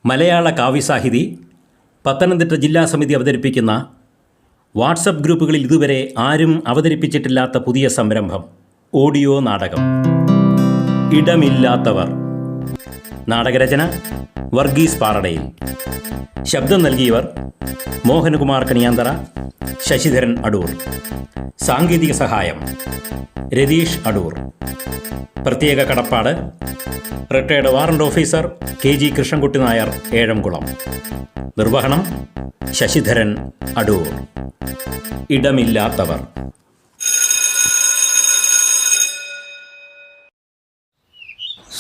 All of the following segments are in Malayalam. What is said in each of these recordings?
മലയാള കാവ്യസാഹിതി പത്തനംതിട്ട ജില്ലാ സമിതി അവതരിപ്പിക്കുന്ന വാട്സപ്പ് ഗ്രൂപ്പുകളിൽ ഇതുവരെ ആരും അവതരിപ്പിച്ചിട്ടില്ലാത്ത പുതിയ സംരംഭം ഓഡിയോ നാടകം ഇടമില്ലാത്തവർ. നാടകരചന വർഗീസ് പാറടയിൽ. ശബ്ദം നൽകിയവർ മോഹനകുമാർ കണിയാന്തറ, ശശിധരൻ അടൂർ. സാങ്കേതിക സഹായം രതീഷ് അടൂർ. പ്രത്യേക കടപ്പാട് retired warrant officer KG Krishnankutty Nair, Ezhamkulam. നിർവഹണം ശശിധരൻ അടൂർ. ഇടമില്ലാത്തവർ.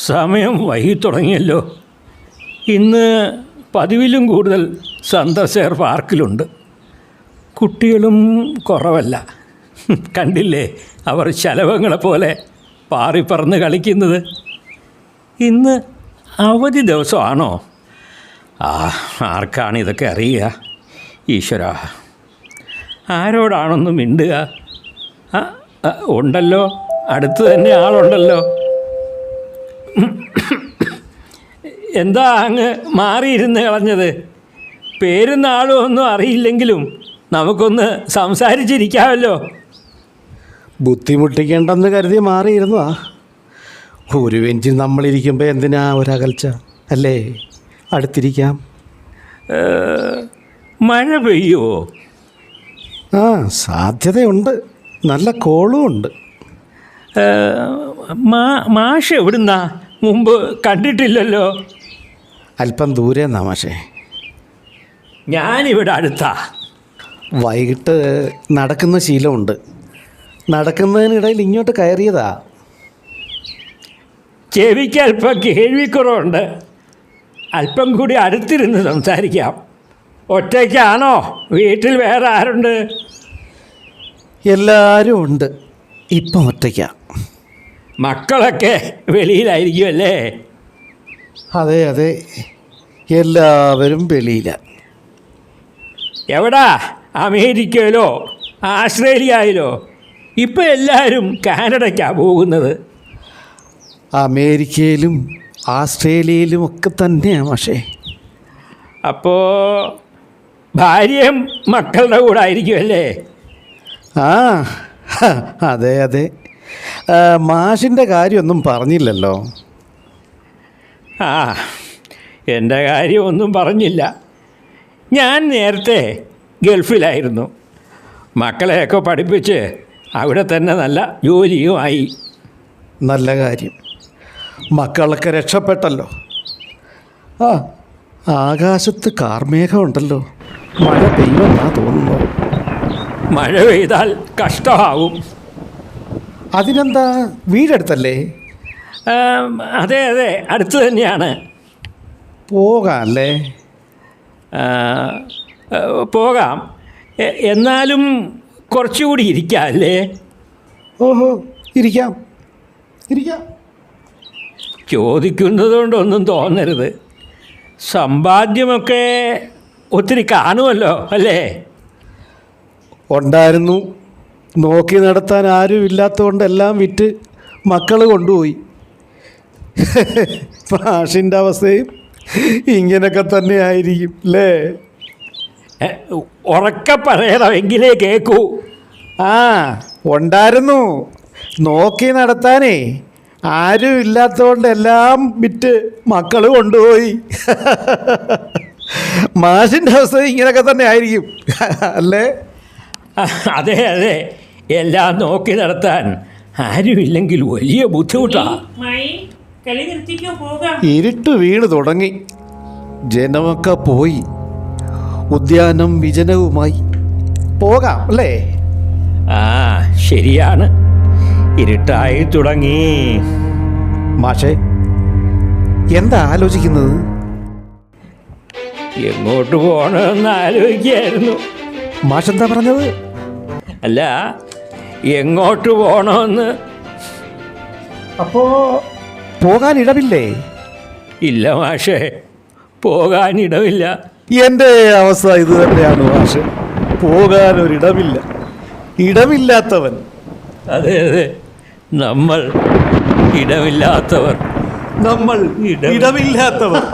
സമയം വൈകി തുടങ്ങിയല്ലോ. ഇന്ന് പതിവിലും കൂടുതൽ സന്ദർശകർ പാർക്കിലുണ്ട്. കുട്ടികളും കുറവല്ല. കണ്ടില്ലേ അവർ ശലഭങ്ങളെപ്പോലെ പാറിപ്പറന്ന് കളിക്കുന്നത്. ഇന്ന് അവധി ദിവസമാണോ? ആർക്കാണ് ഇതൊക്കെ അറിയുക? ഈശ്വരാ, ആരോടാണൊന്ന് മിണ്ടുക? ഉണ്ടല്ലോ, അടുത്ത് തന്നെ ആളുണ്ടല്ലോ. എന്താ അങ്ങ് മാറിയിരുന്ന് കളഞ്ഞത്? പേരും നാളും ഒന്നും അറിയില്ലെങ്കിലും നമുക്കൊന്ന് സംസാരിച്ചിരിക്കാമല്ലോ. ബുദ്ധിമുട്ടിക്കേണ്ടെന്ന് കരുതി മാറിയിരുന്നതാ. ഒരു ബെഞ്ചിൽ നമ്മളിരിക്കുമ്പോൾ എന്തിനാ ഒരകൽച്ച അല്ലേ? അടുത്തിരിക്കാം. മഴ പെയ്യുമോ? സാധ്യതയുണ്ട്. നല്ല കോളും ഉണ്ട്. മാഷ് എവിടുന്നാ? മുമ്പ് കണ്ടിട്ടില്ലല്ലോ. അല്പം ദൂരെ മാഷേ. ഞാനിവിടെ അടുത്താ. വൈകിട്ട് നടക്കുന്ന ശീലമുണ്ട്. നടക്കുന്നതിനിടയിൽ ഇങ്ങോട്ട് കയറിയതാ. ചെവിക്ക് അല്പം കേൾവിക്കുറവുണ്ട്. അല്പം കൂടി അടുത്തിരുന്ന് സംസാരിക്കാം. ഒറ്റയ്ക്കാണോ? വീട്ടിൽ വേറെ ആരുണ്ട്? എല്ലാവരും ഉണ്ട്. ഇപ്പം ഒറ്റയ്ക്കാ. മക്കളൊക്കെ വെളിയിലായിരിക്കുമല്ലേ? അതെ അതെ, എല്ലാവരും വെളിയിലാണ്. എവിടാ? അമേരിക്കയിലോ ആസ്ട്രേലിയയിലോ? ഇപ്പം എല്ലാവരും കാനഡയ്ക്കാണ് പോകുന്നത്. അമേരിക്കയിലും ആസ്ട്രേലിയയിലും ഒക്കെ തന്നെയാണ് പക്ഷേ. അപ്പോൾ ഭാര്യയും മക്കളുടെ കൂടെ ആയിരിക്കുമല്ലേ? അതെ അതെ. മാഷിൻ്റെ കാര്യമൊന്നും പറഞ്ഞില്ലല്ലോ. എൻ്റെ കാര്യമൊന്നും പറഞ്ഞില്ല. ഞാൻ നേരത്തെ ഗൾഫിലായിരുന്നു. മക്കളെയൊക്കെ പഠിപ്പിച്ച് അവിടെ തന്നെ നല്ല ജോലിയുമായി. നല്ല കാര്യം. മക്കളൊക്കെ രക്ഷപ്പെട്ടല്ലോ. ആകാശത്ത് കാർമേഘമുണ്ടല്ലോ. മഴ പെയ്യുമെന്നാ തോന്നുന്നു. മഴ പെയ്താൽ കഷ്ടമാവും. അതിനെന്താ, വീടടുത്തല്ലേ? അതെ അതെ, അടുത്ത് തന്നെയാണ്. പോകാം അല്ലേ? പോകാം. എന്നാലും കുറച്ചുകൂടി ഇരിക്കാം അല്ലേ? ഓഹോ, ഇരിക്കാം ഇരിക്കാം. ചോദിക്കുന്നത് കൊണ്ടൊന്നും തോന്നരുത്. സമ്പാദ്യമൊക്കെ ഒത്തിരി കാണുമല്ലോ അല്ലേ? ഉണ്ടായിരുന്നു. നോക്കി നടത്താൻ ആരും ഇല്ലാത്തതുകൊണ്ട് എല്ലാം വിറ്റ് മക്കൾ കൊണ്ടുപോയി. മാഷിൻ്റെ അവസ്ഥയും ഇങ്ങനെയൊക്കെ തന്നെ ആയിരിക്കും അല്ലേ? ഉറക്കെ പറയണമെങ്കിലേ കേൾക്കൂ. ഉണ്ടായിരുന്നു. നോക്കി നടത്താനേ ആരും ഇല്ലാത്തതുകൊണ്ട് എല്ലാം വിറ്റ് മക്കൾ കൊണ്ടുപോയി. മാഷിൻ്റെ അവസ്ഥ ഇങ്ങനെയൊക്കെ തന്നെ ആയിരിക്കും അല്ലേ? അതെ അതെ, എല്ലാം നോക്കി നടത്താൻ ആരുമില്ലെങ്കിൽ വലിയ ബുദ്ധിമുട്ടാണ്. ഇരുട്ട് വീണ് തുടങ്ങി. ജനമൊക്കെ പോയി. ഉദ്യാനം വിജനവുമായി. പോകാം അല്ലേ? ശരിയാണ്, ഇരുട്ടായി തുടങ്ങി. മാഷേ, എന്താ ആലോചിക്കുന്നത്? എങ്ങോട്ട് പോകണമെന്ന് ആലോചിക്കുകയായിരുന്നു. മാഷെന്താ പറഞ്ഞത്? അല്ല, എങ്ങോട്ട് പോകണമെന്ന്. അപ്പോ പോകാൻ ഇടമില്ലേ? ഇല്ല മാഷേ, പോകാനിടമില്ല. എൻ്റെ അവസ്ഥ ഇത് തന്നെയാണ് മാഷെ. പോകാനൊരിടമില്ല. ഇടമില്ലാത്തവൻ. അതെ അതെ, നമ്മൾ ഇടമില്ലാത്തവർ. നമ്മൾ ഇടമില്ലാത്തവർ.